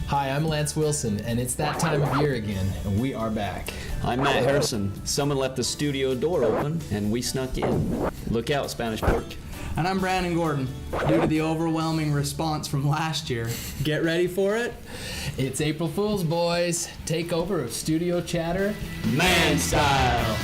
Hi, I'm Lance Wilson, and it's that time of year again, and we are back. I'm Matt Harrison. Someone left the studio door open, and we snuck in. Look out, Spanish Fork. And I'm Brandon Gordon. Due to the overwhelming response from last year, get ready for it. It's April Fool's, boys. Takeover of Studio Chatter, Man Style.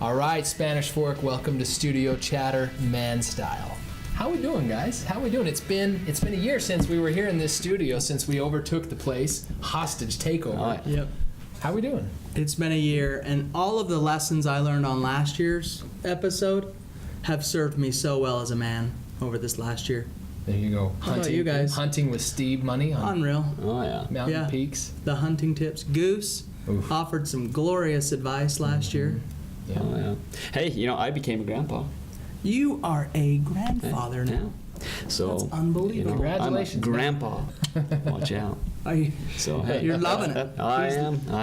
All right, Spanish Fork, welcome to Studio Chatter, Man Style. How we doing, guys? How we doing? It's been a year since we were here in this studio, since we overtook the place, hostage takeover. Yep. How we doing? It's been a year, and all of the lessons I learned on last year's episode have served me so well as a man over this last year. There you go. How about you guys? Hunting with Steve Money on Unreal. Oh, yeah. Mountain Yeah. Peaks. The hunting tips. Goose Oof. offered some glorious advice last year. Yeah. Oh, yeah. Hey, I became a grandpa. You are a grandfather now. So, That's unbelievable. Congratulations, I'm a grandpa. Watch out. Are you, So, hey. you're loving it. I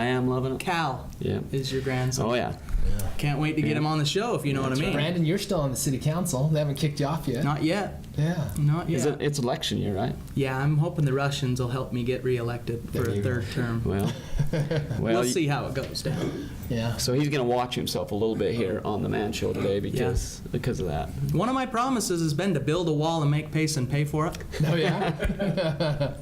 am loving it. Cal Yeah. is your grandson. Oh, yeah. Can't wait to get him on the show, if you know what I mean. Brandon, you're still on the city council. They haven't kicked you off yet. Not yet. Yeah. Not yet. It's election year, right? Yeah, I'm hoping the Russians will help me get reelected for There a you go. third term. Well, We'll see how it goes down. Yeah. So he's going to watch himself a little bit here on the Man Show today because of that. One of my promises has been to build a wall and make Payson pay for it. Oh, yeah?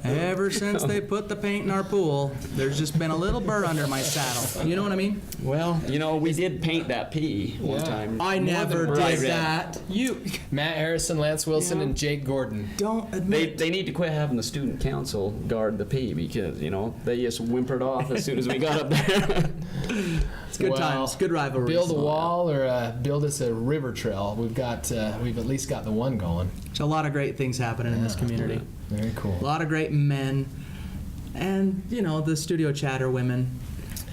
Ever since they put the paint in our pool, there's just been a little burr under my saddle. You know what I mean? Well, we did paint that P one Yeah. time. I never did bright red. that. You Matt Harrison, Lance Wilson, Yeah. and Jake Gordon. don't They, admit. they need to quit having the student council guard the P because, they just whimpered off as soon as we got up there. It's good Well, times, good rivalries. Build a wall or build us a river trail. We've at least got the one going. There's a lot of great things happening in this community. Very cool. A lot of great men, and the studio chatter women.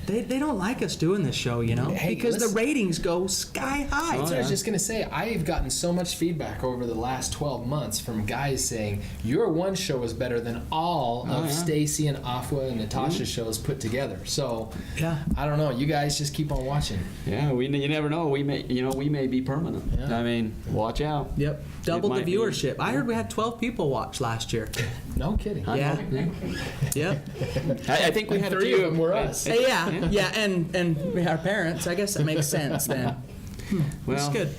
They don't like us doing this show, Hey, because listen. the ratings go sky high. That's what I was yeah. just going to say. I've gotten so much feedback over the last 12 months from guys saying, your one show is better than all of yeah. Stacy and Afua and Natasha's shows put together. So, Yeah. I don't know. You guys just keep on watching. Yeah, you never know. We may be permanent. Yeah. I mean, watch out. Yep. Double the might be. viewership. I heard we had 12 people watch last year. No kidding. Yeah. Yep. I think we had a Three few of them were us. Yeah, and our parents. I guess that makes sense then. That's Well, good.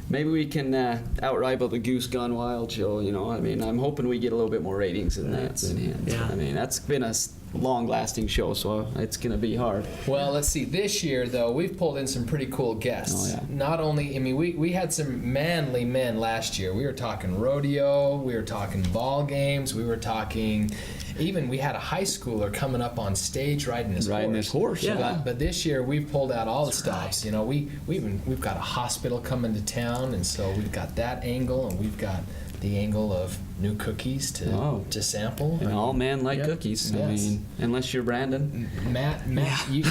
maybe we can outrival the Goose Gone Wild show. I mean, I'm hoping we get a little bit more ratings than that. Yeah. I mean, that's been a long-lasting show, so it's going to be hard. Well, let's see. This year, though, we've pulled in some pretty cool guests. Oh, yeah. Not only, we had some manly men last year. We were talking rodeo. We were talking ball games. We were talking, even we had a high schooler coming up on stage riding his horse. Yeah. But this year, we've pulled out all the stops. We've got a hospital coming to town, and so we've got that angle, and we've got the angle of new cookies to sample. And all men like Yep. cookies. I Yes. mean, unless you're Brandon. Matt, You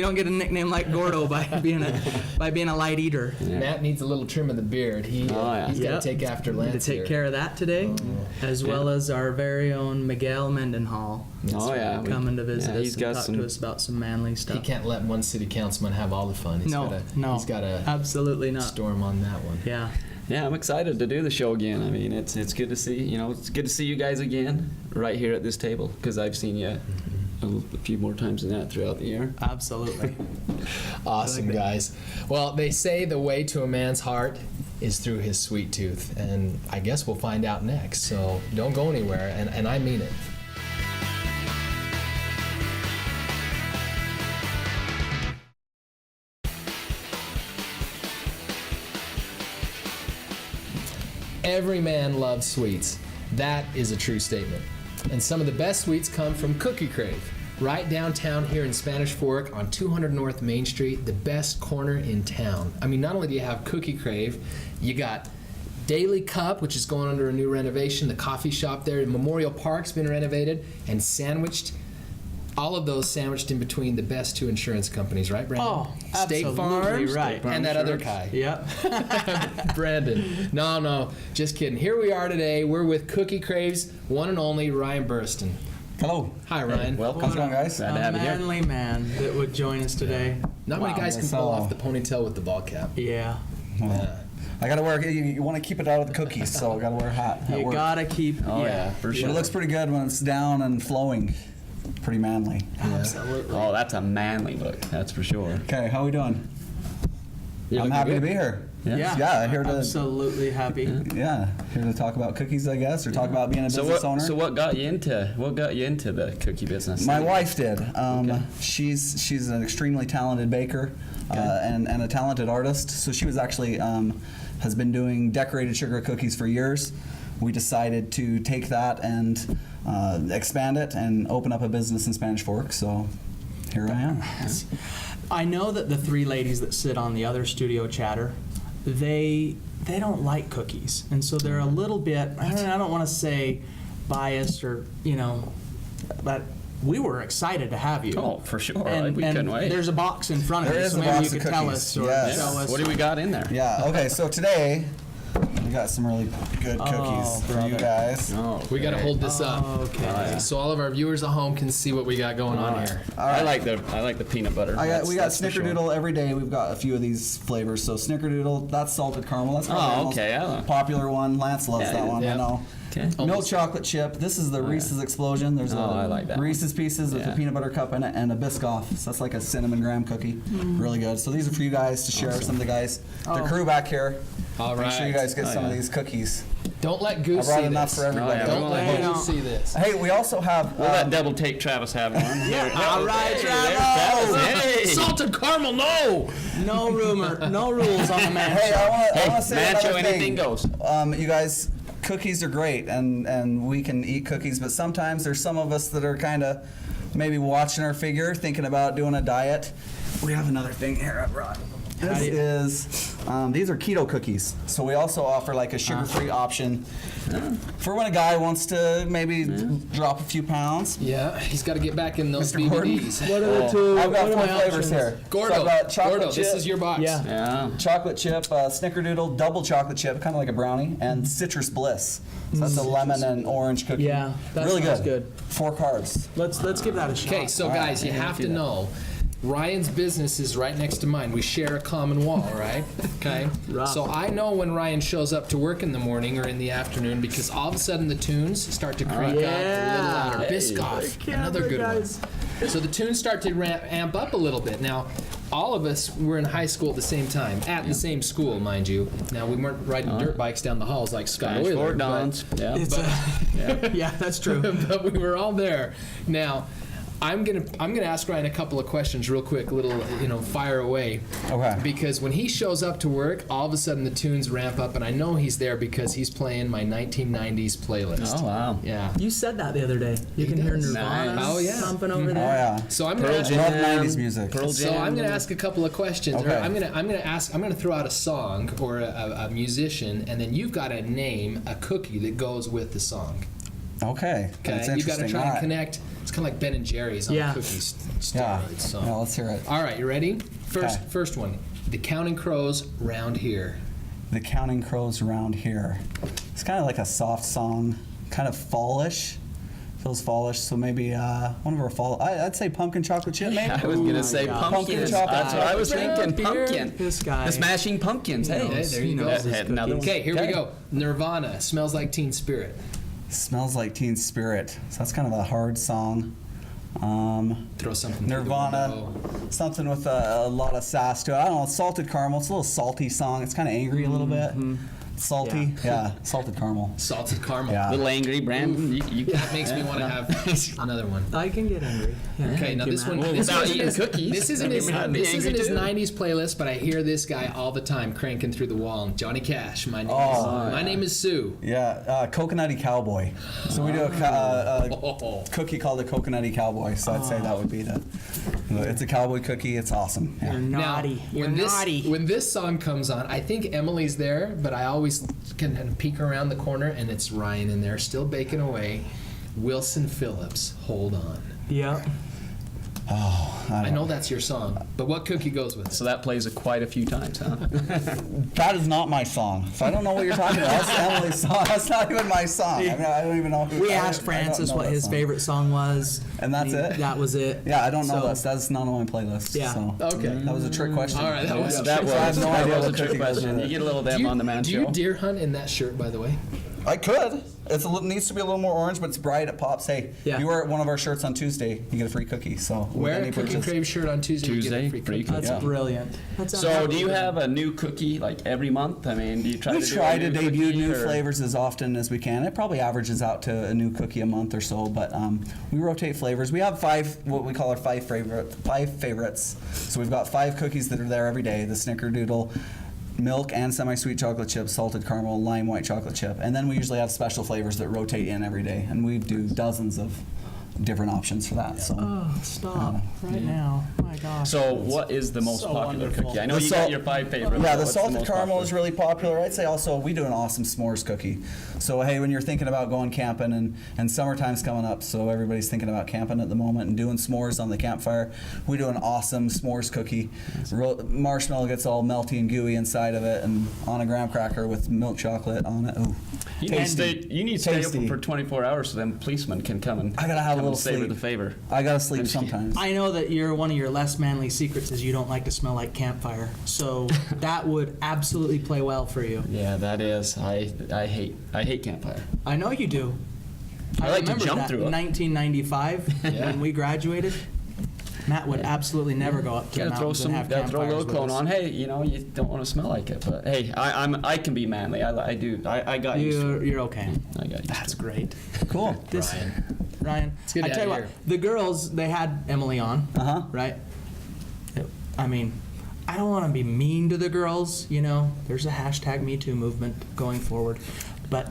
don't get a nickname like Gordo by being a light eater. Yeah. Matt needs a little trim of the beard. He's got Yep. to take after Need to Lance take here. care of that today, as well as our very own Miguel Mendenhall Yeah. coming to visit yeah, us he's and got talk some. to us about some manly He stuff. can't let one city councilman have all the fun. He's No, He's got to absolutely not. storm on that one. Yeah. Yeah, I'm excited to do the show again. I mean, it's good to see. It's good to see you guys again right here at this table because I've seen you a few more times than that throughout the year. Absolutely. Awesome, guys. Well, they say the way to a man's heart is through his sweet tooth, and I guess we'll find out next. So don't go anywhere, and I mean it. Every man loves sweets. That is a true statement. And some of the best sweets come from Cookie Crave. Right downtown here in Spanish Fork on 200 North Main Street, the best corner in town. I mean, not only do you have Cookie Crave, you got Daily Cup, which is going under a new renovation, the coffee shop there in Memorial Park's been renovated, and sandwiched, all of those sandwiched in between the best two insurance companies, right, Brandon? Oh, State absolutely Farm right. and that other guy. Yep. Brandon. No, just kidding. Here we are today. We're with Cookie Crave's one and only Ryan Burston. Hello. Hi, Ryan. Welcome. How's it going, guys? Glad to have A you here. manly man that would join us today. Not many Wow, guys can that's pull so- off the ponytail with the ball cap. Yeah. Yeah. I gotta wear. You want to keep it out of the cookies, so I gotta wear a hat. at You work. gotta keep. Oh, yeah, for But sure. it looks pretty good when it's down and flowing. Pretty manly. Absolutely. Oh, that's a manly look. That's for sure. Okay, how we doing? You're I'm looking happy good. to be here. Yeah. Yeah, here to Absolutely happy. yeah here to talk about cookies, I guess, or talk about being a So business what? owner. So what got you into the cookie business? My wife did. Okay. She's an extremely talented baker and a talented artist. So she was actually has been doing decorated sugar cookies for years. We decided to take that and expand it and open up a business in Spanish Fork. So here I am. I know that the three ladies that sit on the other studio chatter, they don't like cookies, and so they're a little bit. I don't want to say biased or but we were excited to have you. Oh, for sure. And, We and couldn't wait. there's a box in front of There you, is so a maybe box you of could tell cookies, us or yes. show us. What do we got in there? Yeah. Okay. So today we got some really good cookies Oh, for you brother. guys. Oh, We got to hold this up. Okay. So all of our viewers at home can see what we got going on here. I like the peanut butter. We got That's for sure. Snickerdoodle every day. We've got a few of these flavors. So Snickerdoodle, that's salted caramel. That's probably Oh, the most okay, yeah. popular one. Lance loves Yeah, that one. yeah. I know. Okay. Milk chocolate chip. This is the Reese's Explosion. There's Oh, I a like that Reese's Pieces with Yeah. a peanut butter cup in it and a Biscoff. So that's like a cinnamon graham cookie. Really good. So these are for you guys to share with some of the guys. The crew back here. All Make sure you right. guys get Oh, some of yeah. these cookies. Don't let I Goose brought see enough this. for everybody. yeah. Don't let Hey, Goose see this. Hey, we also have. We'll let double take Travis have one. Here. All right, Hey, Travis. there's Travis. Hey. Salted caramel, no! No rumor, no rules on the man. Hey, I want to Hey, say Macho, another anything thing. goes. You guys, cookies are great, and we can eat cookies, but sometimes there's some of us that are kind of maybe watching our figure, thinking about doing a diet. We have another thing here I brought. This is, these are keto cookies. So we also offer like a sugar-free option for when a guy wants to maybe drop a few pounds. Yeah, he's got to get back in those Mr. Gordon? BBDs. What are the two? I've got what are 4 my flavors options? here. Gordo, So I've got chocolate Gordo, chip, this is your box. Yeah. Yeah. chocolate chip, Snickerdoodle, double chocolate chip, kind of like a brownie, and Citrus Bliss. So that's a lemon and orange cookie. Yeah, that really sounds good. good. 4 carbs. Let's give that a shot. Okay, so guys, you have to know, Ryan's business is right next to mine. We share a common wall, right? Okay. Rough. So I know when Ryan shows up to work in the morning or in the afternoon because all of a sudden the tunes start to crank up a Yeah. little louder. Hey. Biscoff, another good one. So the tunes start to amp up a little bit. Now, all of us were in high school at the same time, at the same school, mind you. Now, we weren't riding dirt bikes down the halls like Scott Spanish Euler, Fort but- Dons. Yeah. It's yeah, that's true. but we were all there. Now, I'm gonna ask Ryan a couple of questions real quick, little fire away. Okay. Because when he shows up to work, all of a sudden the tunes ramp up, and I know he's there because he's playing my 1990s playlist. Oh wow. Yeah. You said that the other day. You He can hear does. Nirvana Nice. Oh, yeah. thumping over Oh there. yeah. So I'm Pearl gonna. Jam. Love 90s music. Pearl So I'm Jam. gonna ask a couple of questions. Okay. Or I'm gonna throw out a song or a musician, and then you've got to name a cookie that goes with the song. Okay. That's Okay, you got to interesting. try All and right. connect. It's kind of like Ben and Jerry's on Yeah. cookies Yeah. steroids. So. Yeah, let's hear it. All right, you ready? Okay. First one. The Counting Crows round here. The Counting Crows around here. It's kind of like a soft song, kind of fallish. Feels fallish, so maybe one of our fall. I'd say pumpkin chocolate chip, maybe. I was gonna Ooh, say yeah. pumpkin. Pumpkin chocolate That's what I was chip. thinking. Pumpkin. This guy. The Smashing Pumpkins. Hey, Hey, there you He go. knows his Had another cookies. Okay, here we Okay. go. Nirvana, Smells Like Teen Spirit. Smells like Teen Spirit. So that's kind of a hard song. Throw something through the Nirvana, window. something with a lot of sass to it. I don't know, salted caramel. It's a little salty song. It's kind of angry a little bit. Salty, yeah, salted caramel. Salted caramel. Yeah. little angry Brandon. You That makes me want to have another one. I can get angry. Yeah, Okay, thank now you, this man. one. Well, This without isn't eating his, cookies, This isn't his. you might be This isn't angry his too. '90s playlist, but I hear this guy all the time cranking through the wall. Johnny Cash. My name Oh, is. My name is Sue. Yeah, coconutty cowboy. So we do a cookie called a coconutty cowboy. So I'd say that would be the. It's a cowboy cookie. It's awesome. You're Yeah. naughty. You're when naughty. When this song comes on, I think Emily's there, but I always can peek around the corner and it's Ryan in there, still baking away. Wilson Phillips, Hold On. Yep. Oh, I know that's your song, but what cookie goes with it? So that plays quite a few times, huh? that is not my song. So I don't know what you're talking about. That's Emily's song. That's not even my song. I, mean, I don't even know. We I asked don't Francis know what that his song. favorite song was. And that's it? That was it. Yeah, I don't know So- this. That's not on my playlist. Yeah. So. Okay. That was a trick question. All right, that was a that trick was, I have no that idea was a what trick cookie goes question. with You it. get a little Do Dem you, on the Man do show. you deer hunt in that shirt, by the way? I could. Needs to be a little more orange, but it's bright. It pops. Hey, Yeah. you wear one of our shirts on Tuesday, you get a free cookie. So with Wear any a Cookie purchase- Crave shirt on Tuesday. You get Tuesday, a free free cookie. That's Yeah. brilliant. That's So do you have a new cookie like every month? I mean, do you try We to do try a to new debut cookie, new or- flavors as often as we can. It probably averages out to a new cookie a month or so, but we rotate flavors. We have what we call our five favorites. So we've got 5 cookies that are there every day. The Snickerdoodle, milk and semi-sweet chocolate chip, salted caramel, lime white chocolate chip. And then we usually have special flavors that rotate in every day. And we do dozens of different options for that. So Oh, stop right now. My gosh. So what is the most So popular wonderful. cookie? I know The you salt- got your 5 favorites. Yeah, but the what's salted most caramel popular? is really popular. I'd say also we do an awesome s'mores cookie. So hey, when you're thinking about going camping and summertime's coming up, so everybody's thinking about camping at the moment and doing s'mores on the campfire, we do an awesome s'mores cookie. Marshmallow gets all melty and gooey inside of it, and on a graham cracker with milk chocolate on it. Ooh, You need to stay Tasty. open for 24 hours so them policemen can come and I gotta have a come little and savor sleep. the favor. I gotta sleep And she- sometimes. I know that one of your less manly secrets is you don't like to smell like campfire. So that would absolutely play well for you. Yeah, that is. I hate campfire. I know you do. I like to remember jump that through in it. 1995 Yeah. when we graduated. Matt would absolutely never go up to the Gotta throw mountains and have gotta throw a campfires little with cone us. on. Hey, you know you don't want to smell like it, but hey, I can be manly. I do. I got used to You're okay. it. I got used That's to it. great. Cool. This, Ryan, good I to tell you have what, you the girls, they had Emily on, Uh-huh. right? I mean, I don't want to be mean to the girls, you know. There's a hashtag Me Too movement going forward, but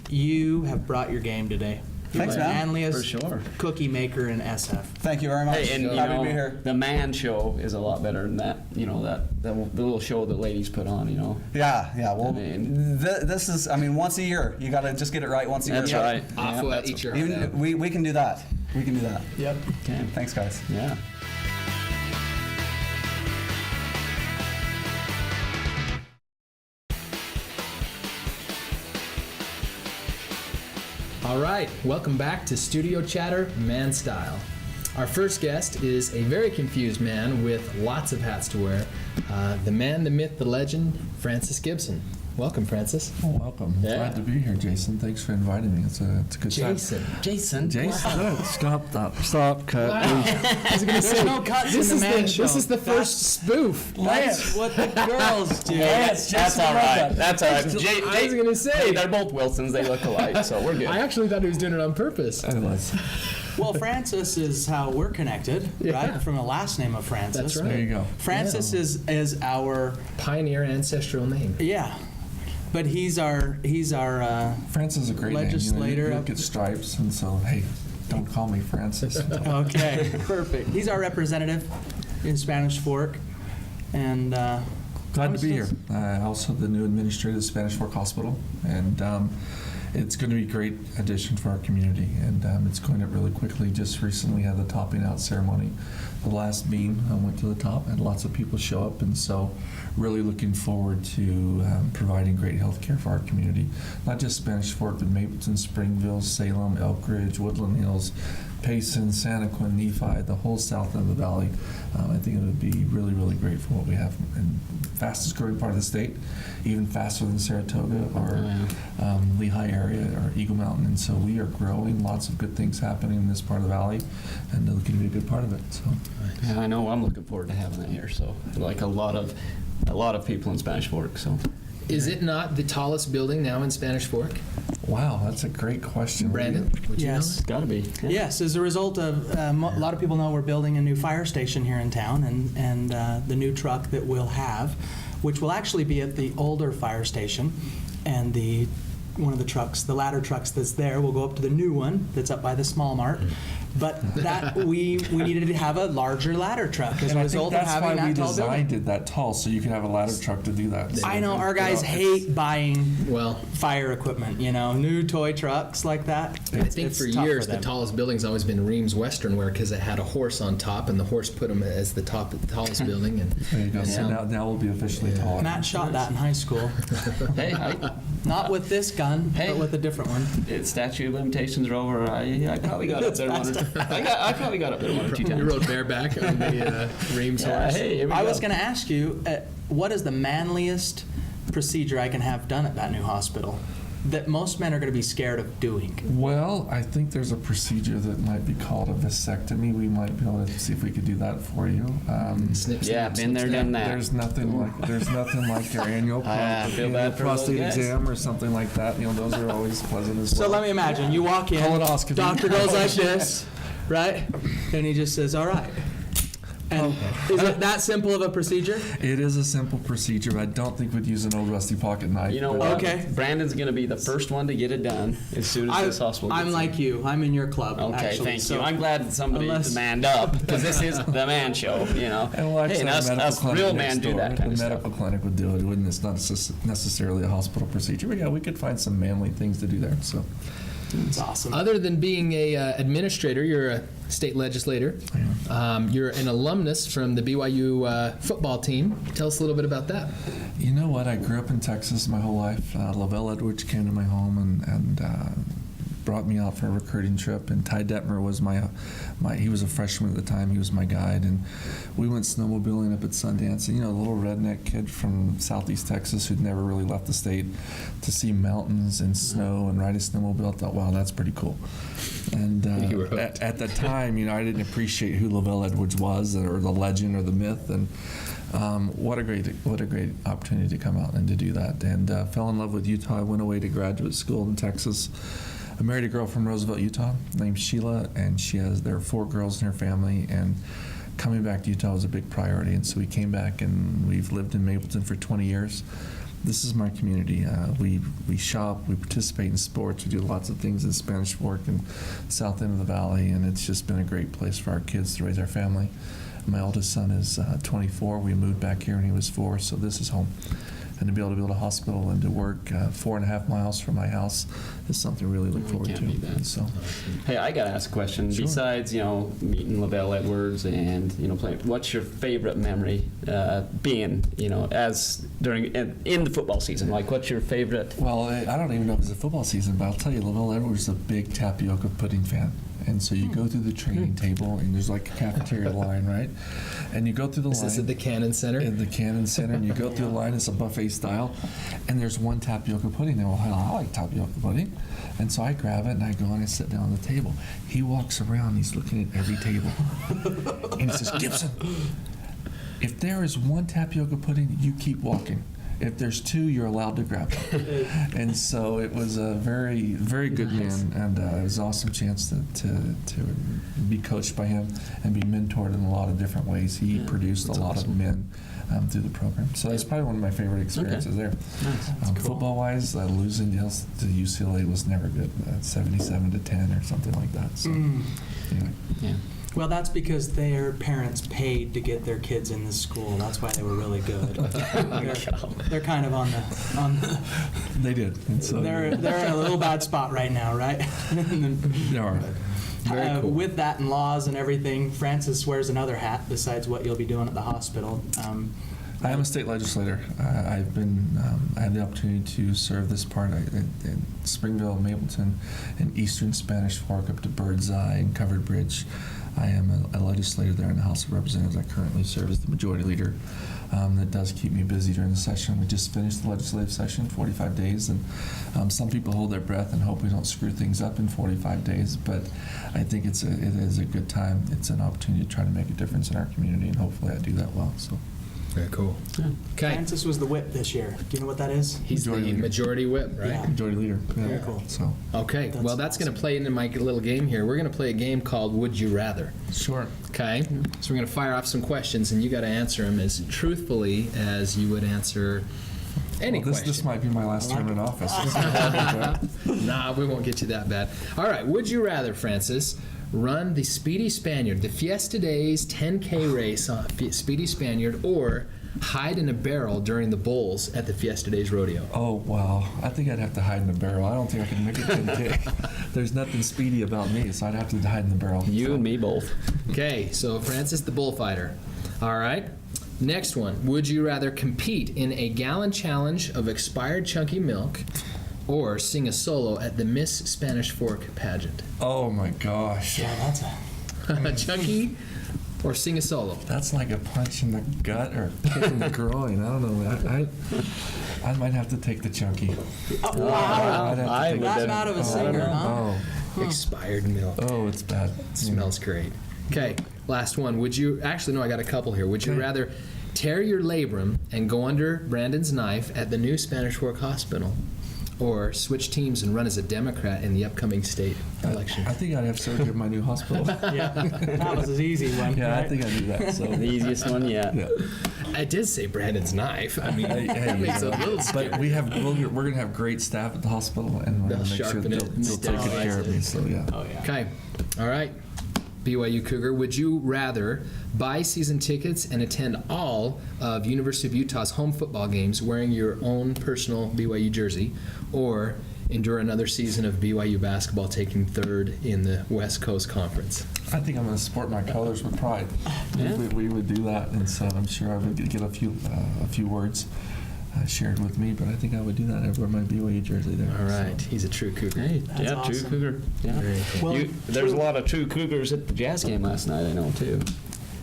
you have brought your game today. Thanks, You're the man. manliest For sure. cookie maker in SF. Thank you very much. Hey, and you Happy know, to be here. the man show is a lot better than that. You know the little show that ladies put on. You know. Yeah. Well, I mean- this is. I mean, once a year. You gotta just get it right once a year. That's right. Off Yeah, what? that's Eat your Even, heart out. we can do that. We can do that. Yep. okay. Thanks, guys. Yeah. All right, welcome back to Studio Chatter Man Style. Our first guest is a very confused man with lots of hats to wear. The man, the myth, the legend, Francis Gibson. Welcome, Francis. Oh, welcome. Yeah. Glad to be here, Jason. Thanks for inviting me. It's a good time. Jason. Jason, stop that. Stop, cut. I was gonna say, no cuts this in is the man the show. this is the first spoof. That's what the girls do. That's all right. That's all right. I was gonna say- hey, they're both Wilsons. They look alike, so we're good. I actually thought he was doing it on purpose. Anyways, Well, Francis is how we're connected, Yeah. right? From the last name of Francis. That's right. there you go. Francis is our Pioneer ancestral name. yeah, but he's our Francis is a great Legislator name. You of- look at stripes, and so, hey, don't call me Francis. okay, perfect. He's our representative in Spanish Fork, and Glad to be here. Also the new administrator of Spanish Fork Hospital, and it's going to be a great addition for our community, and it's going up really quickly. Just recently had the topping out ceremony. The last beam went to the top, and lots of people show up, and so really looking forward to providing great health care for our community. Not just Spanish Fork, but Mapleton, Springville, Salem, Elk Ridge, Woodland Hills, Payson, Santaquin, Nephi, the whole south end of the valley. I think it would be really, really great for what we have. And fastest growing part of the state, even faster than Saratoga or Lehigh area or Eagle Mountain. And so we are growing, lots of good things happening in this part of the valley, and looking to be a good part of it. So Yeah, I know. I'm looking forward to having that here. So, like a lot of people in Spanish Fork. So, Is it not the tallest building now in Spanish Fork? wow, that's a great question. Brandon, would you know? yes. that? gotta be. Yeah. Yes, as a result of a lot of people know we're building a new fire station here in town, and the new truck that we'll have, which will actually be at the older fire station, and one of the trucks, the ladder trucks that's there, will go up to the new one that's up by the small mart, But that we needed to have a larger ladder truck as a And I result think of that's having why we that tall building. designed it that tall, so you could have a ladder truck to do that. So, I know our guys hate buying Well, fire equipment, new toy trucks like that. I think It's for tough years the them. tallest building's always been Reams Western Wear because it had a horse on top, and the horse put them as the tallest building. And There you go. So now we'll be officially tall. Matt shot that in high school. Hey, Not with this gun, Hey. but with a different one. it's statute of limitations are over. I probably got up there one or I probably got up there one or two you times. rode bareback on the Reams Yeah, horse. hey, here we I go. was going to ask you, what is the manliest procedure I can have done at that new hospital that most men are going to be scared of doing? Well, I think there's a procedure that might be called a vasectomy. We might be able to see if we could do that for you. Snip, Yeah, snap, been there, snip, done that. There's nothing like your annual I feel bad for prostate those guys. exam or something like that. Those are always pleasant as well. So let me imagine, you walk in, Colonoscopy. doctor goes like this, right? And he just says, all right. And is it that simple of a procedure? It is a simple procedure. But I don't think we'd use an old rusty pocket knife. You know but- what? Okay. Brandon's going to be the first one to get it done as soon as this hospital gets I'm in. like you. I'm in your club, Okay, actually. thank so you. I'm glad that somebody unless- manned up because this is the man show, And we'll actually Hey, and have a us, medical us clinic real next men do door. that kind of The stuff. medical clinic would do it. It's not necessarily a hospital procedure. But yeah, we could find some manly things to do there. So It's awesome. Other than being a administrator, you're a state legislator. You're an alumnus from the BYU football team. Tell us a little bit about that. you know what? I grew up in Texas my whole life. Lavelle Edwards came to my home and brought me out for a recruiting trip. And Ty Detmer was he was a freshman at the time. He was my guide, and we went snowmobiling up at Sundance. And a little redneck kid from Southeast Texas who'd never really left the state to see mountains and snow and ride a snowmobile. I thought, wow, that's pretty cool. And You were hooked. at the time, I didn't appreciate who Lavelle Edwards was, or the legend, or the myth, and what a great opportunity to come out and to do that. And fell in love with Utah. I went away to graduate school in Texas. I married a girl from Roosevelt, Utah, named Sheila, and there are 4 girls in her family. And coming back to Utah was a big priority, and so we came back, and we've lived in Mapleton for 20 years. This is my community. We shop, we participate in sports, we do lots of things in Spanish Fork and south end of the valley, and it's just been a great place for our kids to raise our family. My oldest son is 24. We moved back here when he was 4, so this is home. And to be able to build a hospital and to work 4.5 miles from my house is something we really look forward can't to. beat that. And so, Hey, I got to ask a question. Sure. Besides, meeting Lavelle Edwards and, playing, what's your favorite memory being, as in the football season? Like, what's your favorite? well, I don't even know if it's a football season, but I'll tell you, Lavelle Edwards is a big tapioca pudding fan. And so you go through the training table, and there's like a cafeteria line, right? And you go through the Is line. this at the Cannon Center? In the Cannon Center, and you go through the line, it's a buffet style, and there's one tapioca pudding there. Well, hell, I like tapioca pudding. And so I grab it, and I go and I sit down at the table. He walks around, he's looking at every table. And he says, Gibson, if there is one tapioca pudding, you keep walking. If there's 2, you're allowed to grab them. And so it was a very, very good man, and it was an awesome chance to be coached by him and be mentored in a lot of different ways. He produced a lot of men through the program. So that's probably one of my favorite experiences there. Nice. Football-wise, losing to UCLA was never good. 77-10 or something like that. So anyway. Yeah. Well, that's because their parents paid to get their kids in this school. That's why they were really good. They're kind of on the They did. And so they're in a little bad spot right now, right? they are. Very cool. With that and laws and everything, Francis wears another hat besides what you'll be doing at the hospital. I am a state legislator. I had the opportunity to serve this part in Springville, Mapleton, and Eastern Spanish Fork up to Birdseye and Covered Bridge. I am a legislator there in the House of Representatives. I currently serve as the majority leader. That does keep me busy during the session. We just finished the legislative session, 45 days, and some people hold their breath and hope we don't screw things up in 45 days, but I think it is a good time. It's an opportunity to try to make a difference in our community, and hopefully I do that well. So. Very cool. Okay. Francis was the whip this year. Do you know what that is? He's Majority the leader. majority whip, right? Yeah. Majority leader. Yeah. Very cool. So. Okay. That's Well, that's going to awesome. play into my little game here. We're going to play a game called Would You Rather. Sure. Okay. So we're going to fire off some questions, and you got to answer them as truthfully as you would answer any Well, this question. might be my last term in office. Nah, we won't get you that bad. All right. Would you rather, Francis, run the Speedy Spaniard, the Fiesta Days 10K race on Speedy Spaniard, or hide in a barrel during the bowls at the Fiesta Days Rodeo? Oh, wow. I think I'd have to hide in the barrel. I don't think I can make it 10K. There's nothing speedy about me, so I'd have to hide in the barrel. You and me both. Okay, so Francis the bullfighter. All right. Next one. Would you rather compete in a gallon challenge of expired chunky milk or sing a solo at the Miss Spanish Fork pageant? Oh, my gosh. Yeah, that's a. Chunky or sing a solo? That's like a punch in the gut or a kick in the groin. I don't know. I might have to take the chunky. Wow. I'd have to I take would the- That bad of a singer, huh? Expired milk. Oh, it's bad. Smells great. Okay, last one. Would you, actually, no, I got a couple here. Would you Okay. rather tear your labrum and go under Brandon's knife at the new Spanish Fork Hospital, or switch teams and run as a Democrat in the upcoming state election? I think I'd have surgery at my new hospital. Yeah, that was an easy one. Yeah, I right? think I'd do that. So. The easiest one yet. Yeah. I did say Brandon's knife. I mean, Hey, that makes it a little scary. but we're going to have great staff at the hospital, and we're They'll going to make sure sharpen they'll, it and they'll take good sterilize care of me. it. So yeah. Oh yeah. Okay, all right. BYU Cougar, would you rather buy season tickets and attend all of University of Utah's home football games wearing your own personal BYU jersey, or endure another season of BYU basketball taking third in the West Coast Conference? I think I'm going to sport my colors with pride. We would do that, and so I'm sure I would get a few words shared with me. But I think I would do that. I'd wear my BYU jersey there. All right, So. he's a true Cougar. Hey, That's yeah, awesome. true Cougar. Yeah. Very cool. Well, There's a lot of true Cougars at the Jazz game last night, I know, too.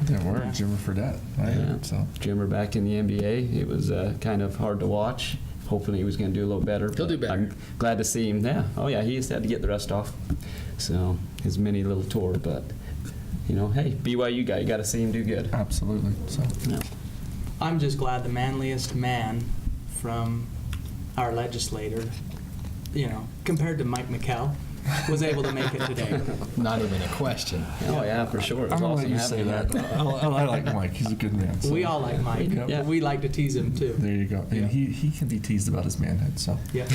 There were Jimmer Fredette, right? Yeah. So. Jimmer back in the NBA. It was kind of hard to watch. Hoping he was going to do a little better. He'll do but better. I'm glad to see him. Yeah. Oh, yeah, he just had to get the rest off. So his mini little tour. But, you know, hey, BYU guy, you got to see him do good. Absolutely. So. Yeah. I'm just glad the manliest man from our legislator, compared to Mike McKell, was able to make it today. Not even a question. Oh, yeah, for sure. It was I'm gonna let awesome you having say him that. here. I like Mike. He's a good man. So. We all like Mike. Yeah. We like to tease him too. There you go. And Yeah. he can be teased about his manhood. So. Yep.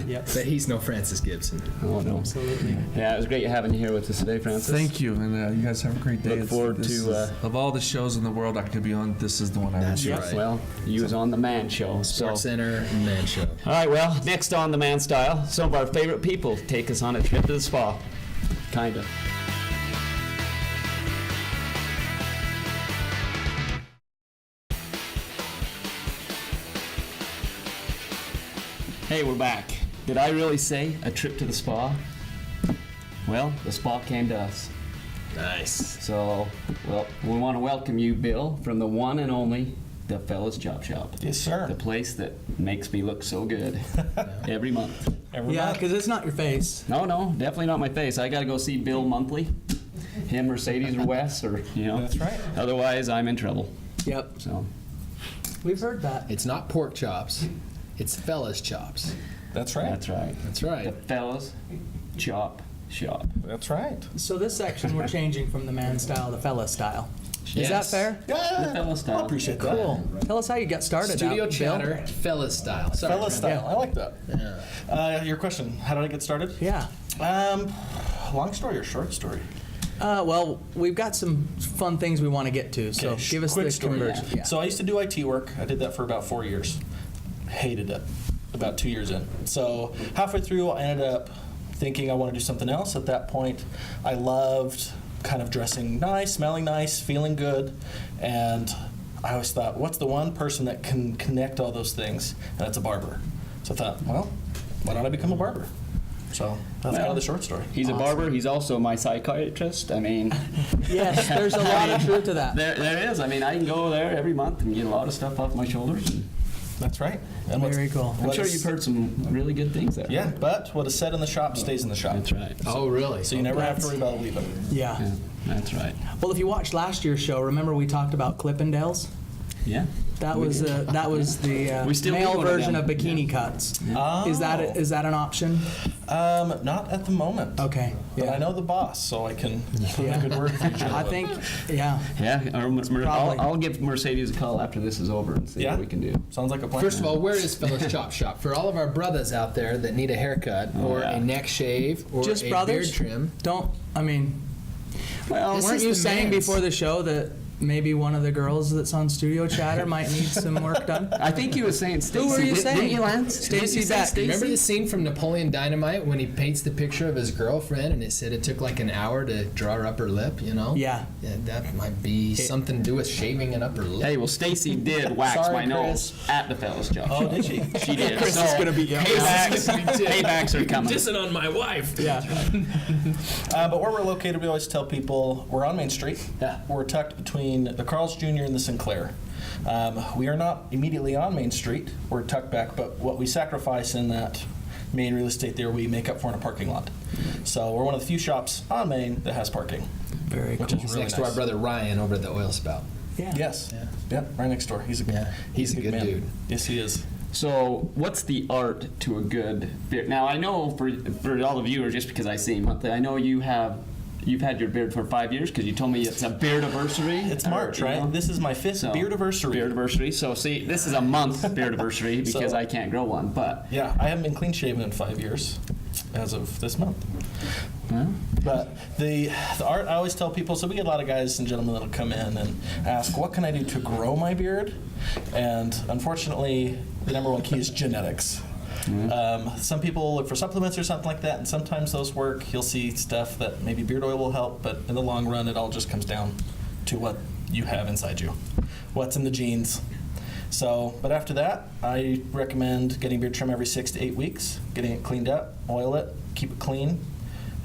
Yep. But he's no Francis Gibson. Oh, no. Absolutely. Yeah, it was great having you here with us today, Francis. Thank you, and you guys have a great day. Look forward This to, is- of all the shows in the world I could be on, this is the one I would That's choose. right. Well, you was on the Man Show. Sports So. Center Man Show. All right, well, next on the Man Style, some of our favorite people take us on a trip to the spa. Kind of. Hey, we're back. Did I really say a trip to the spa? Well, the spa came to us. Nice. So, well, we want to welcome you, Bill, from the one and only The Fellas Chop Shop. Yes, sir. The place that makes me look so good every month. Every Yeah, month. because it's not your face. No, definitely not my face. I got to go see Bill monthly. Him, Mercedes, or Wes, or, That's right. Otherwise, I'm in trouble. Yep. So, We've heard that. It's not pork chops. It's fellas chops. That's right. that's right. That's The right. Fellas Chop Shop. That's right. So this section we're changing from the man style to fella style. Is that Yes. fair? The fella style. I appreciate that. Cool. Tell us how you got started. Studio out, Bill. chatter, fellas style. Sorry, Fella Brandon. style. I like that. Yeah. Your question, how did I get started? Yeah. Long story or short story? Well, we've got some fun things we want to get to, so Okay, give us quick the story. conversion. Yeah. So I used to do IT work. I did that for about 4 years. Hated it. About 2 years in. So halfway through, I ended up thinking I want to do something else. At that point, I loved kind of dressing nice, smelling nice, feeling good, and I always thought, what's the one person that can connect all those things? And it's a barber. So I thought, well, why don't I become a barber? So that's kind of the short story. He's a barber. He's also my psychiatrist. I mean, Yes, there's a lot of truth to that. there is. I mean, I can go there every month and get a lot of stuff off my shoulders. And That's right. And what's- Very cool. I'm what sure is- you've heard some really good things there. Yeah, but what is said in the shop stays in the shop. That's right. Oh, really? So you never have to worry about leaving. Yeah. Yeah, that's right. Well, if you watched last year's show, remember we talked about Clippendales? Yeah. That was the We still male do one of version them. of bikini cuts. Oh. Is that an option? Not at the moment. Okay. But Yeah. I know the boss, so I can put Yeah. a good word for each other. I think, yeah. Yeah, Probably. I'll give Mercedes a call after this is over and see Yeah. what we can do. Sounds like a plan. First of all, where is Fellas Chop Shop? For all of our brothers out there that need a haircut or yeah. a neck shave or Just a brothers? beard trim. Don't, I mean, Well, This Weren't is you the saying man's. before the show that maybe one of the girls that's on Studio Chatter might need some work done? I think he was saying Stacy. Who were you Didn't saying? you, Lance? Stacey Didn't you say Beck. Stacey? Remember the scene from Napoleon Dynamite when he paints the picture of his girlfriend and it said it took like an hour to draw her upper lip, you know? Yeah. That might be something to do with shaving an upper lip. Hey, well, Stacy did wax Sorry, my nose Chris. at the fellas job. Oh, did she? She did. Chris so is gonna be yelling. paybacks are coming. Dissing on my wife. Yeah. But where we're located, we always tell people we're on Main Street. Yeah. We're tucked between the Carl's Jr. and the Sinclair. We are not immediately on Main Street. We're tucked back, but what we sacrifice in that main real estate there, we make up for in a parking lot. So we're one of the few shops on Main that has parking. Very Which cool. is He's really next to our nice. brother Ryan over at the oil spout. Yeah. Yes. Yeah. Yep, right next door. He's a good man. dude. Yes, he is. So, what's the art to a good beard? Now, I know for all the viewers, just because I see him monthly, I know you've had your beard for 5 years because you told me it's a beard anniversary. It's March, right? This is my fifth beard anniversary. Beard anniversary. So, see, this is a month beard anniversary because So- I can't grow one. But Yeah, I haven't been clean shaven in 5 years as of this month. well, But the art, I always tell people, so we get a lot of guys and gentlemen that'll come in and ask, what can I do to grow my beard? And unfortunately, the number one key is genetics. Some people look for supplements or something like that, and sometimes those work. You'll see stuff that maybe beard oil will help, but in the long run, it all just comes down to what you have inside you, what's in the genes. So, but after that, I recommend getting beard trim every 6 to 8 weeks, getting it cleaned up, oil it, keep it clean,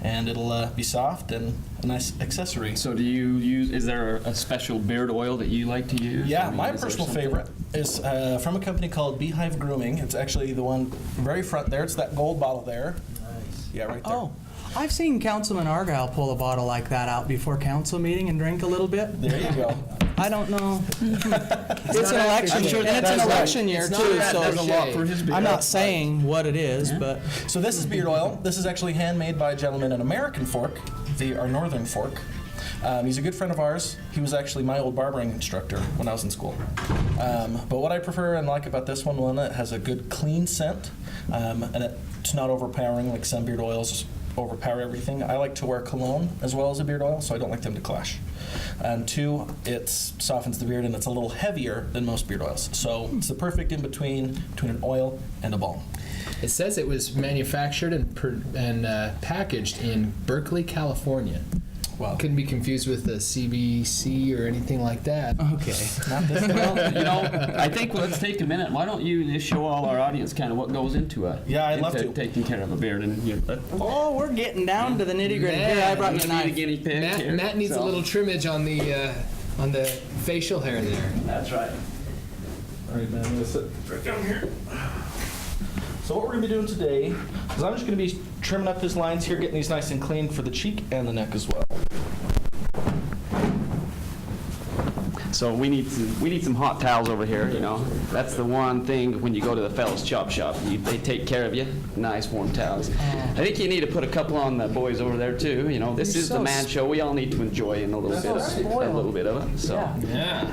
and it'll be soft and a nice accessory. so do you use? Is there a special beard oil that you like to use? Yeah, I mean, my is there personal something? favorite is from a company called Beehive Grooming. It's actually the one very front there. It's that gold bottle there. Nice. Yeah, right there. Oh, I've seen Councilman Argyle pull a bottle like that out before council meeting and drink a little bit. There you go. I don't know. It's an election, I'm sure and that it's an does election right. year It's not too, that so does a lot for his I'm not saying what it is, but So this is beard oil. This is actually handmade by a gentleman in American Fork, our Northern Fork. He's a good friend of ours. He was actually my old barbering instructor when I was in school. But what I prefer and like about this one, it has a good clean scent, and it's not overpowering like some beard oils overpower everything. I like to wear cologne as well as a beard oil, so I don't like them to clash. And two, it softens the beard and it's a little heavier than most beard oils. So it's the perfect in between an oil and a balm. It says it was manufactured and packaged in Berkeley, California. Wow. Couldn't be confused with the CBC or anything like that. okay. Not this Well, you know, I think let's take a minute. Why don't you just show all our audience kind of what goes into Yeah, I'd love to. taking care of a beard and Oh, we're getting down to the nitty gritty. Here, I brought you a a knife. guinea pig. here. Matt needs a So- little trimmage on the facial hair there. That's right. All right, man, I'm gonna sit right down here. So what we're gonna be doing today is I'm just gonna be trimming up his lines here, getting these nice and clean for the cheek and the neck as well. So we need some hot towels over here. You know, that's the one thing when you go to the fellas chop shop. They take care of you. Nice warm towels. I think you need to put a couple on the boys over there too. You know, this You're is so the man show. We all need to enjoy in a little bit of it. So Yeah.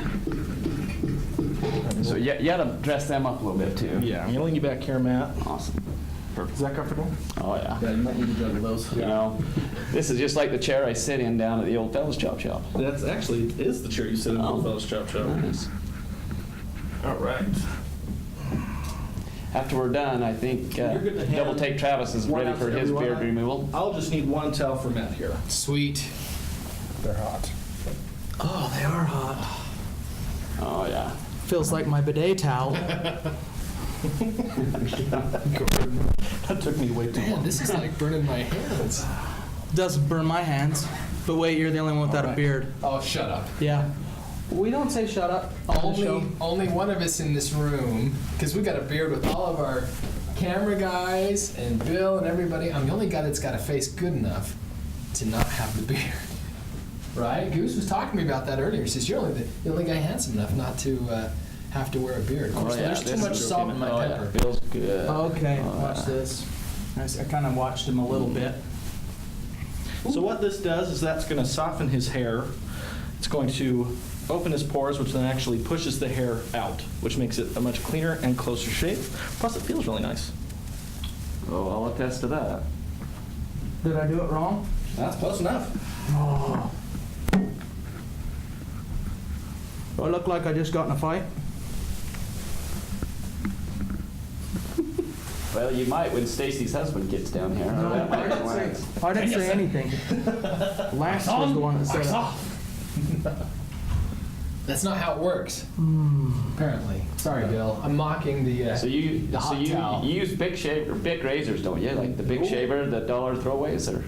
so you gotta dress them up a little bit too. Yeah, I'm gonna lean you back here, Matt. Awesome. Is that comfortable? Oh yeah. Yeah, you might need to juggle those. You know, this is just like the chair I sit in down at the old fellas chop shop. That's actually is the chair you sit in Oh. the fellas chop shop. Nice. All right. After we're done, I think You're good to hand Double Take Travis is one ready out for to his everyone. beard removal. I'll just need one towel for Matt here. Sweet. They're hot. Oh, they are hot. Oh yeah. Feels like my bidet towel. That took me way too Man, long. this is like burning my hands. Doesn't burn my hands. But wait, you're the only one without a beard. Oh, shut up. Yeah. We don't say shut up on the show. Only one of us in this room, because we got a beard with all of our camera guys and Bill and everybody. I'm the only guy that's got a face good enough to not have the beard. Right? Goose was talking to me about that earlier. He says, you're only the only guy handsome enough not to have to wear a beard. Of course, there's too much salt in my pepper. Feels good. Okay, watch this. I kind of watched him a little bit. So what this does is that's going to soften his hair. It's going to open his pores, which then actually pushes the hair out, which makes it a much cleaner and closer shape. Plus, it feels really nice. Oh, I'll attest to that. Did I do it wrong? That's close enough. Oh, Do I look like I just got in a fight? Well, you might when Stacy's husband gets down here. That might be why. I didn't say anything. Lance was the one that said it. That's not how it works. Apparently. Sorry, Bill. I'm mocking the. So you The hot towel. you use big razors, don't you? Like the big shaver, the dollar throwaways, or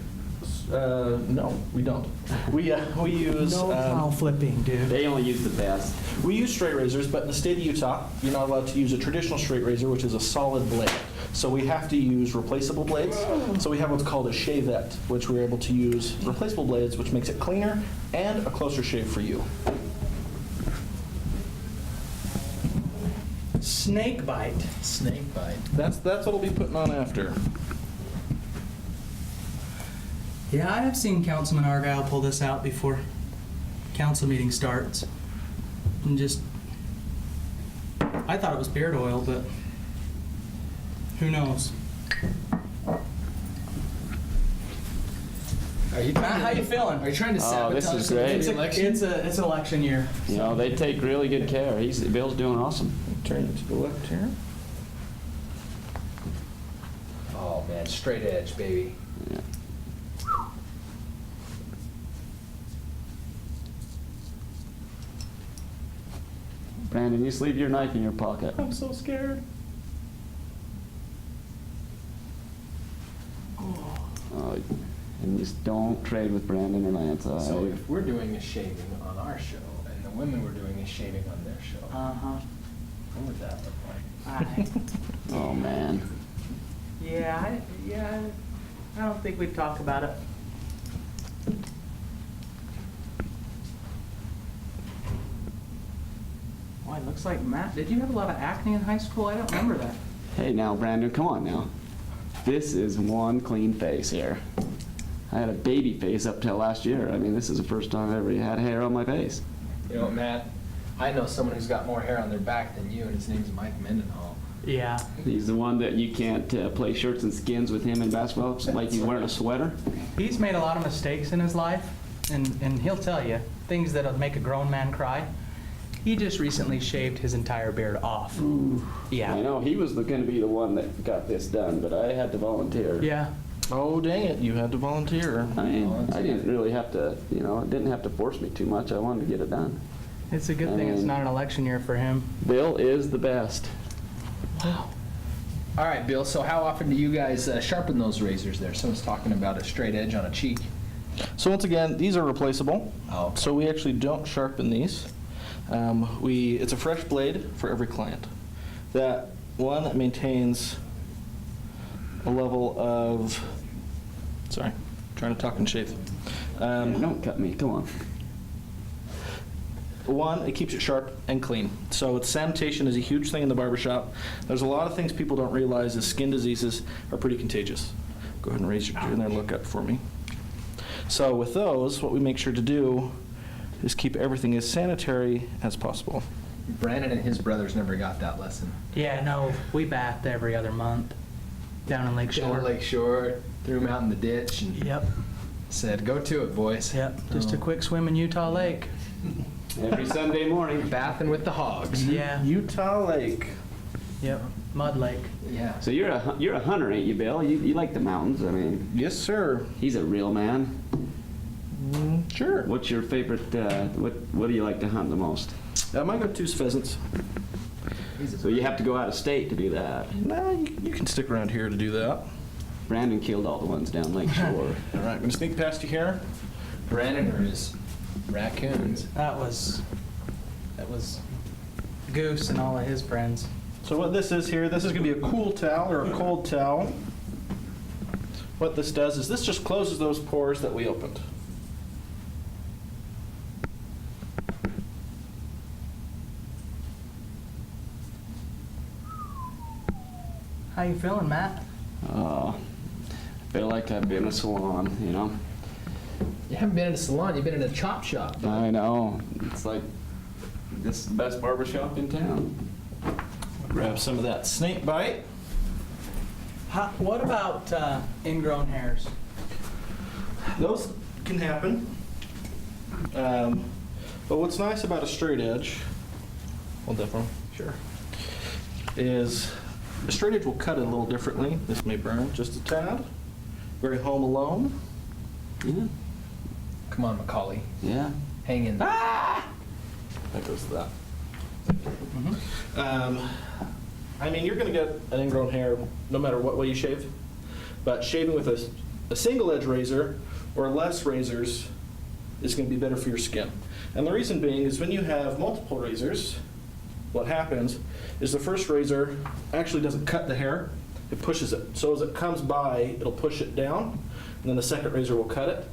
No, we don't. We use No towel flipping, dude. they only use the best. we use straight razors, but in the state of Utah, you're not allowed to use a traditional straight razor, which is a solid blade. So we have to use replaceable blades. So we have what's called a shavette, which we're able to use replaceable blades, which makes it cleaner and a closer shave for you. Snake bite. Snake bite. That's what we'll be putting on after. Yeah, I have seen Councilman Argyle pull this out before council meeting starts. And just, I thought it was beard oil, but who knows? Are you Matt, how you feeling? Are you trying to Oh, sabotage this is some of great. the election? It's an election year. You know, they take really good care. Bill's doing awesome. Turn it to the left here. Oh man, straight edge, baby. Yeah. Brandon, you just leave your knife in your pocket. I'm so scared. Oh, and just don't trade with Brandon or Lance. So if we're doing a shaving on our show, and the women were doing a shaving on their show, Uh-huh. what would that look like? Oh man. Yeah, I don't think we'd talk about it. Well, it looks like Matt, did you have a lot of acne in high school? I don't remember that. Hey now, Brandon, come on now. This is one clean face here. I had a baby face up till last year. I mean, this is the first time I ever had hair on my face. You know what, Matt? I know someone who's got more hair on their back than you, and his name's Mike Mendenhall. Yeah. He's the one that you can't play shirts and skins with him in basketball. It's like he's wearing a sweater. He's made a lot of mistakes in his life, and he'll tell you things that'll make a grown man cry. He just recently shaved his entire beard off. I Yeah. know he was going to be the one that got this done, but I had to volunteer. Yeah. Oh, dang it, you had to volunteer. I mean, I didn't really have to, you know, it didn't have to force me too much. I wanted to get it done. It's a good thing it's not an election year for him. Bill is the best. All right, Bill, so how often do you guys sharpen those razors there? Someone's talking about a straight edge on a cheek. So once again, these are replaceable. Oh. So we actually don't sharpen these. It's a fresh blade for every client. That one maintains a level of, sorry, trying to talk and shave. Don't cut me. Come on. One, it keeps it sharp and clean. So sanitation is a huge thing in the barbershop. There's a lot of things people don't realize is skin diseases are pretty contagious. Go ahead and raise your chin there and look up for me. So with those, what we make sure to do is keep everything as sanitary as possible. Brandon and his brothers never got that lesson. Yeah, no, we bathed every other month down in Lake Down Shore. at Lake Shore, threw him out in the ditch, and Yep, said, "Go to it, boys." yep. Just a quick swim in Utah Lake. Every Sunday morning. Bathing with the hogs. Yeah, Utah Lake. yep. Mud Lake. Yeah. So you're a hunter, ain't you, Bill? You like the mountains. I mean, Yes, sir. he's a real man. Sure. What's your favorite? What do you like to hunt the most? My go-to's pheasants. So you have to go out of state to do that. Nah, you can stick around here to do that. Brandon killed all the ones down Lake Shore. All right, I'm gonna sneak past you here. Brandon or his raccoons. That was Goose and all of his friends. So what this is here, this is gonna be a cool towel or a cold towel. What this does is this just closes those pores that we opened. How you feeling, Matt? I feel like I've been in a salon, you know. You haven't been in a salon, you've been in a chop shop. I know. It's like this is the best barber shop in town. Grab some of that snake bite. What about ingrown hairs? Those can happen. But what's nice about a straight edge, hold that phone, sure, is a straight edge will cut it a little differently. This may burn just a tad. Very Home Alone. Yeah. Come on, Macaulay. Yeah. Hang in. That goes to that. I mean, you're going to get an ingrown hair no matter what way you shave. But shaving with a single edge razor or less razors is going to be better for your skin. And the reason being is when you have multiple razors, what happens is the first razor actually doesn't cut the hair, it pushes it. So as it comes by, it'll push it down, and then the second razor will cut it,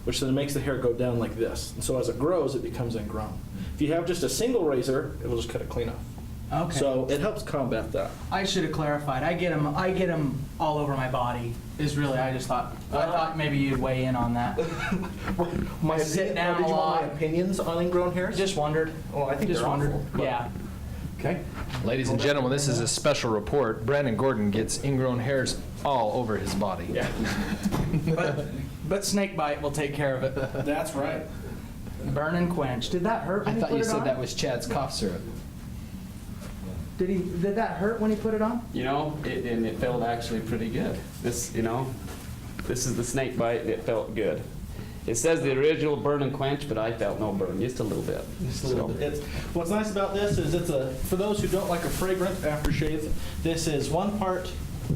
which then makes the hair go down like this. And so as it grows, it becomes ingrown. If you have just a single razor, it will just cut it clean off. Okay. So it helps combat that. I should have clarified. I get them all over my body. Is really. I thought maybe you'd weigh in on that. My sit down did a you want my lot. opinions on ingrown hairs? Just wondered. Oh, I think Just they're wondered. awful, but- Yeah. Okay. Ladies and gentlemen, this is a special report. Brandon Gordon gets ingrown hairs all over his body. Yeah. But snake bite will take care of it. That's right. Burn and quench. Did that hurt when I he thought put you it said on? that was Chad's cough syrup. Did that hurt when he put it on? You know, it felt actually pretty good. This is the snake bite, and it felt good. It says the original burn and quench, but I felt no burn, just a little bit. Just a little bit. What's nice about this is for those who don't like a fragrant aftershave, this is 1 part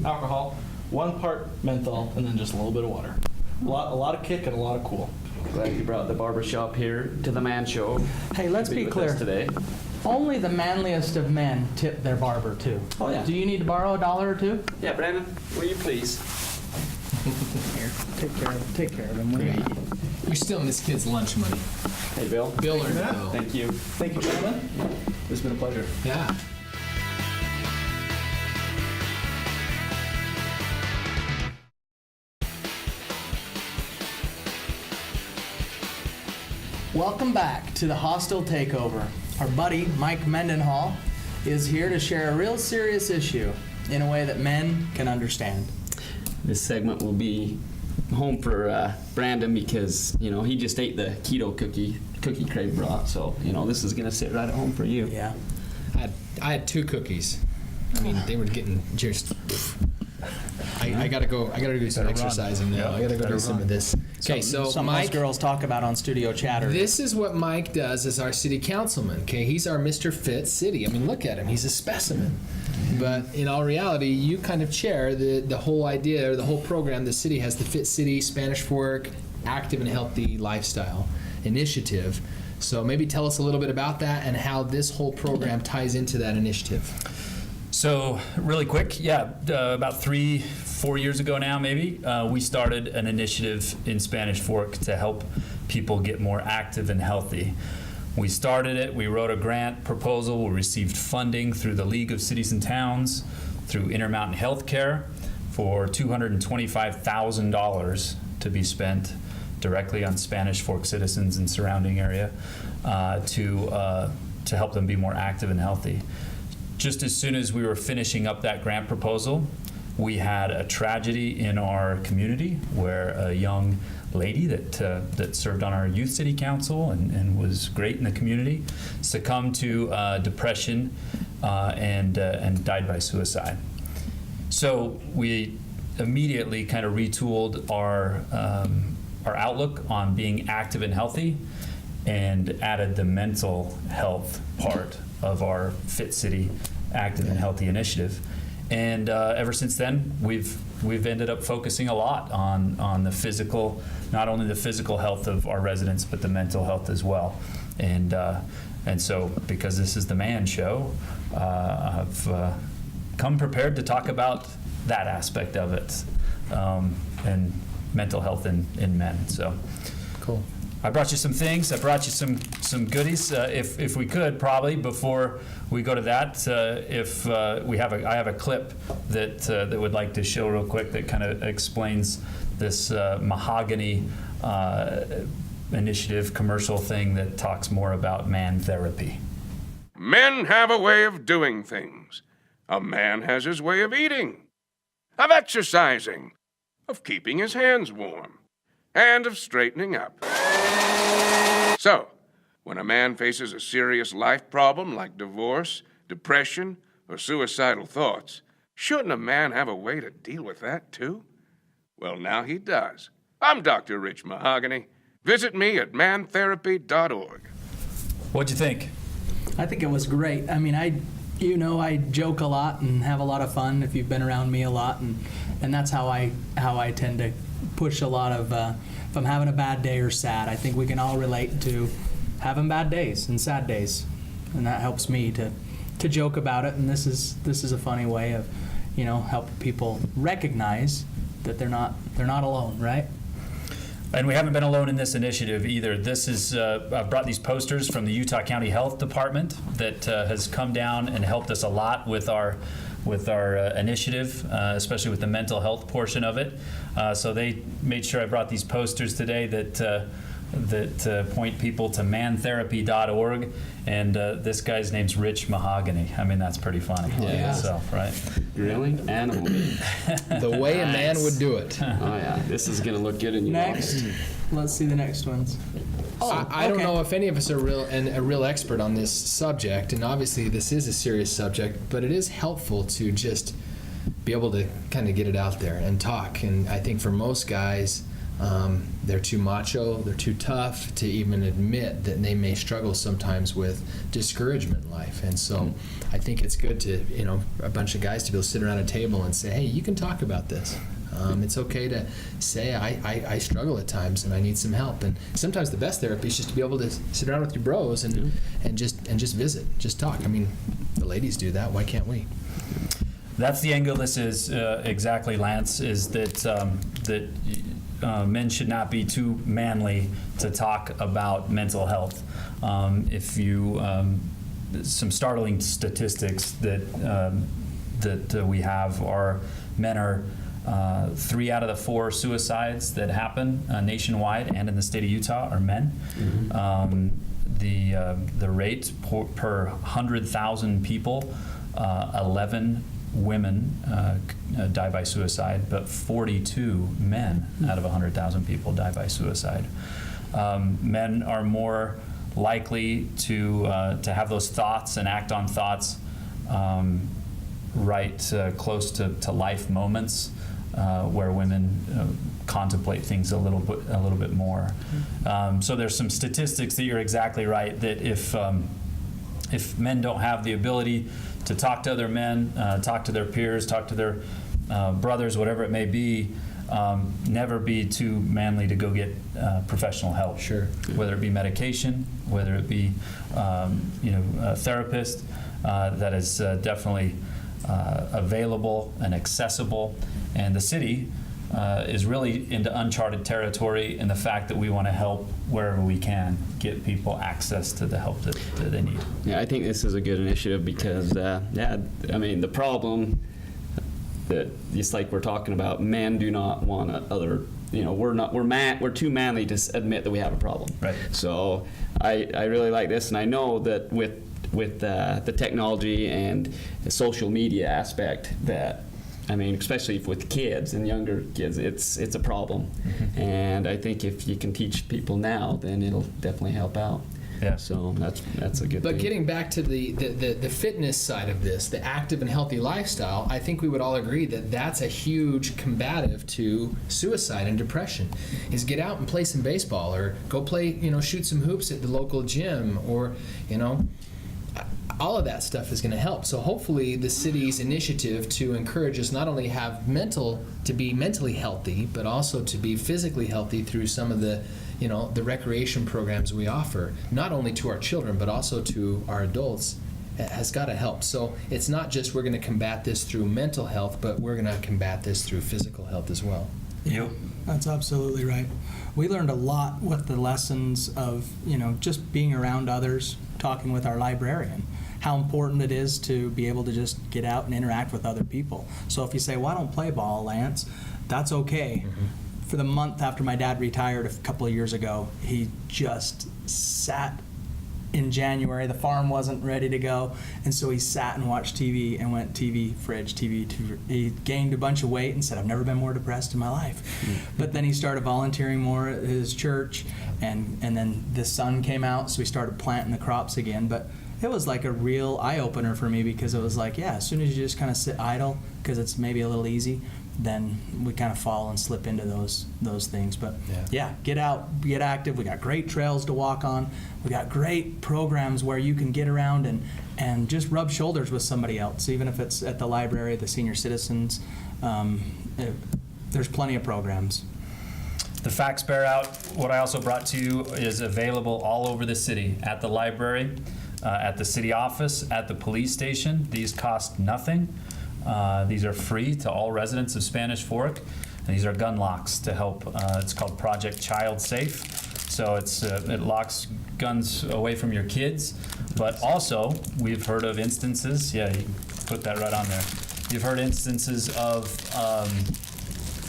alcohol, 1 part menthol, and then just a little bit of water. A lot of kick and a lot of cool. Glad you brought the barbershop here to the Man Show. Hey, let's to be with clear. us today. Only the manliest of men tip their barber too. Oh, yeah. Do you need to borrow $1 or two? Yeah, Brandon, will you please? Here, take care of him. Will you? You're stealing this kid's lunch money. Hey, Bill. Bill earned it though. Thank you. Thank you, gentlemen. It's been a pleasure. Yeah. Welcome back to the Hostile Takeover. Our buddy, Mike Mendenhall, is here to share a real serious issue in a way that men can understand. This segment will be home for Brandon because, he just ate the keto cookie Crave brought. So, this is going to sit right at home for you. Yeah. I had 2 cookies. I mean, they were getting just. I gotta go. I gotta do some exercising now. I gotta go do some of this. Okay, so Some Mike, us girls talk about on Studio Chatter. this is what Mike does as our city councilman. Okay, he's our Mr. Fit City. I mean, look at him. He's a specimen. But in all reality, you kind of chair the whole idea or the whole program. The city has the Fit City Spanish Fork Active and Healthy Lifestyle Initiative. So maybe tell us a little bit about that and how this whole program ties into that initiative. So really quick, about 3-4 years ago now maybe, we started an initiative in Spanish Fork to help people get more active and healthy. We started it, we wrote a grant proposal, we received funding through the League of Cities and Towns, through Intermountain Healthcare for $225,000 to be spent directly on Spanish Fork citizens and surrounding area to help them be more active and healthy. Just as soon as we were finishing up that grant proposal, we had a tragedy in our community where a young lady that served on our youth city council and was great in the community succumbed to depression and died by suicide. So we immediately kind of retooled our outlook on being active and healthy and added the mental health part of our Fit City Active and Healthy initiative. And ever since then, we've ended up focusing a lot on the physical, not only the physical health of our residents, but the mental health as well. And so, because this is the Man Show, I've come prepared to talk about that aspect of it, and mental health in men. So, Cool. I brought you some things. I brought you some goodies. If we could, probably before we go to that, I have a clip that would like to show real quick that kind of explains this mahogany initiative commercial thing that talks more about man therapy. Men have a way of doing things. A man has his way of eating, of exercising, of keeping his hands warm, and of straightening up. So, When a man faces a serious life problem like divorce, depression, or suicidal thoughts, shouldn't a man have a way to deal with that too? Well, now he does. I'm Dr. Rich Mahogany. Visit me at mantherapy.org. What'd you think? I think it was great. I mean, I joke a lot and have a lot of fun if you've been around me a lot, and that's how I tend to push a lot of if I'm having a bad day or sad. I think we can all relate to having bad days and sad days, and that helps me to joke about it. And this is a funny way of, helping people recognize that they're not alone, right? And we haven't been alone in this initiative either. This is, I've brought these posters from the Utah County Health Department that has come down and helped us a lot with our initiative, especially with the mental health portion of it. So they made sure I brought these posters today that point people to mantherapy.org. And this guy's name's Rich Mahogany. I mean, that's pretty funny in itself, right? Really? Animal meat. The way a man would do it. Oh yeah, this is gonna look good in your Next, let's see the next ones. I don't okay. know if any of us are a real expert on this subject, and obviously this is a serious subject, but it is helpful to just be able to kind of get it out there and talk. And I think for most guys, they're too macho, they're too tough to even admit that they may struggle sometimes with discouragement in life. And so I think it's good to, a bunch of guys to be able to sit around a table and say, hey, you can talk about this. It's okay to say, I struggle at times and I need some help. And sometimes the best therapy is just to be able to sit around with your bros and just visit, just talk. I mean, the ladies do that. Why can't we? That's the angle this is exactly, Lance, is that men should not be too manly to talk about mental health. If you some startling statistics that we have are men are 3 out of the 4 suicides that happen nationwide and in the state of Utah are men. The rate per 100,000 people, 11 women die by suicide, but 42 men out of 100,000 people die by suicide. Men are more likely to have those thoughts and act on thoughts close to life moments, where women contemplate things a little bit more. So there's some statistics that you're exactly right, that if men don't have the ability to talk to other men, talk to their peers, talk to their brothers, whatever it may be, never be too manly to go get professional help. Sure. Whether it be medication, whether it be a therapist, that is definitely available and accessible. And the city is really into uncharted territory in the fact that we want to help wherever we can get people access to the help that they need. Yeah, I think this is a good initiative because, the problem that, just like we're talking about, men do not want we're too manly to admit that we have a problem. Right. So I really like this, and I know that with the technology and the social media aspect that, especially with kids and younger kids, it's a problem. Mm-hmm. And I think if you can teach people now, then it'll definitely help out. Yeah. So that's a good thing. But getting back to the fitness side of this, the active and healthy lifestyle, I think we would all agree that that's a huge combative to suicide and depression. Is get out and play some baseball, or go play, shoot some hoops at the local gym, or, all of that stuff is going to help. So hopefully the city's initiative to encourage us not only to be mentally healthy, but also to be physically healthy through some of the recreation programs we offer, not only to our children, but also to our adults, has got to help. So it's not just we're going to combat this through mental health, but we're going to combat this through physical health as well. Yep. That's absolutely right. We learned a lot with the lessons of, just being around others, talking with our librarian, how important it is to be able to just get out and interact with other people. So if you say, well, I don't play ball, Lance, that's okay. Mm-hmm. For the month after my dad retired a couple of years ago, he just sat in January. The farm wasn't ready to go, and so he sat and watched TV and went TV, fridge, TV. He gained a bunch of weight and said, "I've never been more depressed in my life." But then he started volunteering more at his church, and then the sun came out, so he started planting the crops again. But it was like a real eye-opener for me, because it was like, yeah, as soon as you just kind of sit idle, because it's maybe a little easy, then we kind of fall and slip into those things. But yeah, get out, get active. We got great trails to walk on. We got great programs where you can get around and just rub shoulders with somebody else, even if it's at the library, the senior citizens. There's plenty of programs. The Facts Bear Out, what I also brought to you, is available all over the city, at the library, at the city office, at the police station. These cost nothing. These are free to all residents of Spanish Fork. And these are gun locks to help. It's called Project Child Safe. So it locks guns away from your kids. But also, we've heard of instances, yeah, you can put that right on there. You've heard instances of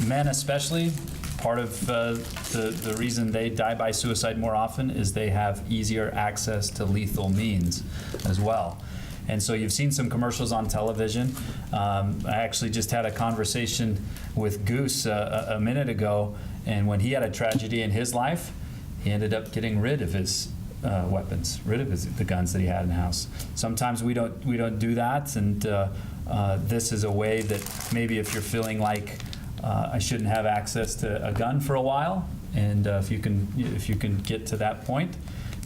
men especially. Part of the reason they die by suicide more often is they have easier access to lethal means as well. And so you've seen some commercials on television. I actually just had a conversation with Goose a minute ago, and when he had a tragedy in his life, he ended up getting rid of his weapons, rid of the guns that he had in the house. Sometimes we don't do that, and this is a way that maybe if you're feeling like I shouldn't have access to a gun for a while, and if you can get to that point,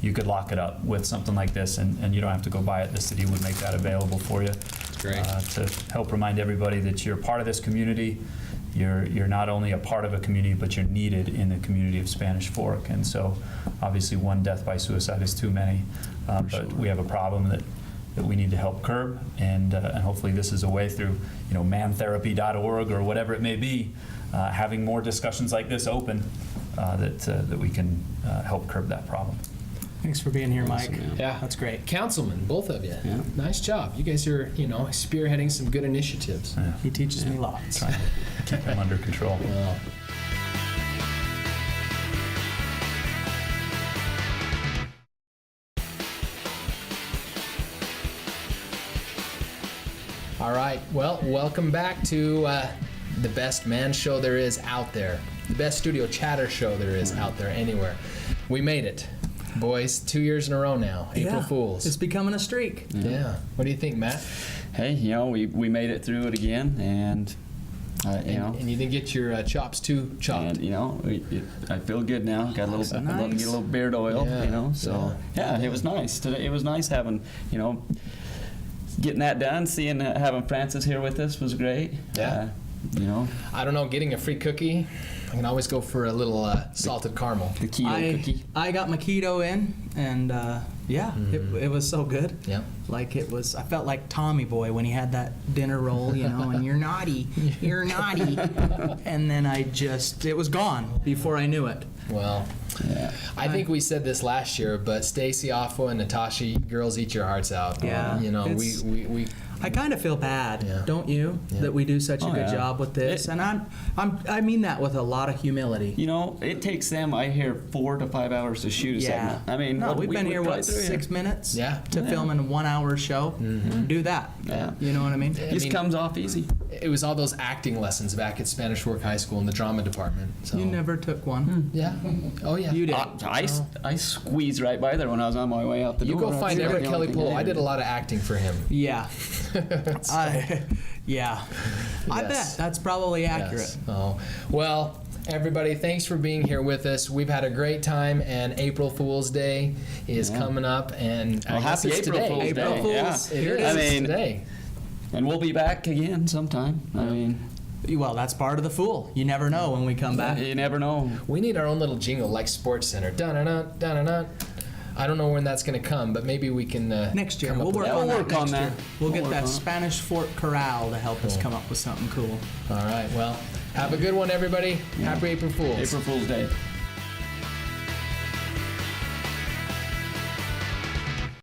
you could lock it up with something like this, and you don't have to go buy it. The city would make that available for you. Great. To help remind everybody that you're part of this community. You're not only a part of a community, but you're needed in the community of Spanish Fork. And so obviously one death by suicide is too many, but we have a problem that we need to help curb, and hopefully this is a way through, mantherapy.org or whatever it may be, having more discussions like this open, that we can help curb that problem. Thanks for being here, Mike. Yeah. That's great. Councilman, both of you. Yeah. Nice job. You guys are, spearheading some good initiatives. He teaches me lots. Trying to keep them under control. Well, all right. Well, welcome back to the best man show there is out there. The best studio chatter show there is out there anywhere. We made it. Boys, 2 years in a row now. April Yeah, Fools. It's becoming a streak. Yeah. What do you think, Matt? Hey, we made it through it again, and And you didn't get your chops too chopped. and I feel good now. Got a little, Nice. I'd love to get a little beard oil, Yeah, So yeah, it was nice today. It was nice having, getting that done. Seeing having Francis here with us was great. Yeah. I don't know, getting a free cookie, I can always go for a little salted caramel. The keto cookie. I got my keto in, and it was so good. Yeah. Like I felt like Tommy Boy when he had that dinner roll, and you're naughty, and then it was gone before I knew it. Well, Yeah. I think we said this last year, but Stacy Afua and Natasha, girls eat your hearts out. Yeah, it's- we I kind of feel bad, Yeah. don't you, Yeah. that we do such a Oh, good yeah. job with this? And I mean that with a lot of humility. It takes them, I hear, 4 to 5 hours to shoot a segment. I mean, no, we've been here, probably 6 minutes Yeah. to film in a 1 hour show? Do that. Yeah. You know what I mean? Just comes off easy. it was all those acting lessons back at Spanish Fork High School in the drama department. So. You never took one. Yeah. Oh yeah. You did. I squeezed right by there when I was on my way out the You door. go find That's Everett the Kelly only thing Polo. I did a lot of acting for him. Yeah. Yeah. I Yes. bet that's probably accurate. Yes. Oh, well, everybody, thanks for being here with us. We've had a great time, and April Fool's Day is coming up, and I Well, guess happy it's April today. Fool's April Day. Fools. Yeah. It Here it is. I is. mean, Today. And we'll be back again sometime. I mean, Well, that's part of the fool. You never know when we come back. you never know. We need our own little jingle like Sports Center. Dun-dun-dun, dun-dun-dun. I don't know when that's going to come, but maybe we can Next year. come up We'll with work Yeah, on we'll that work on next that. year. We'll We'll get work that on it. Spanish Fork Corral to help us Cool. come up with something cool. All right. Well, have a good one, everybody. Happy April Fools. April Fool's Day.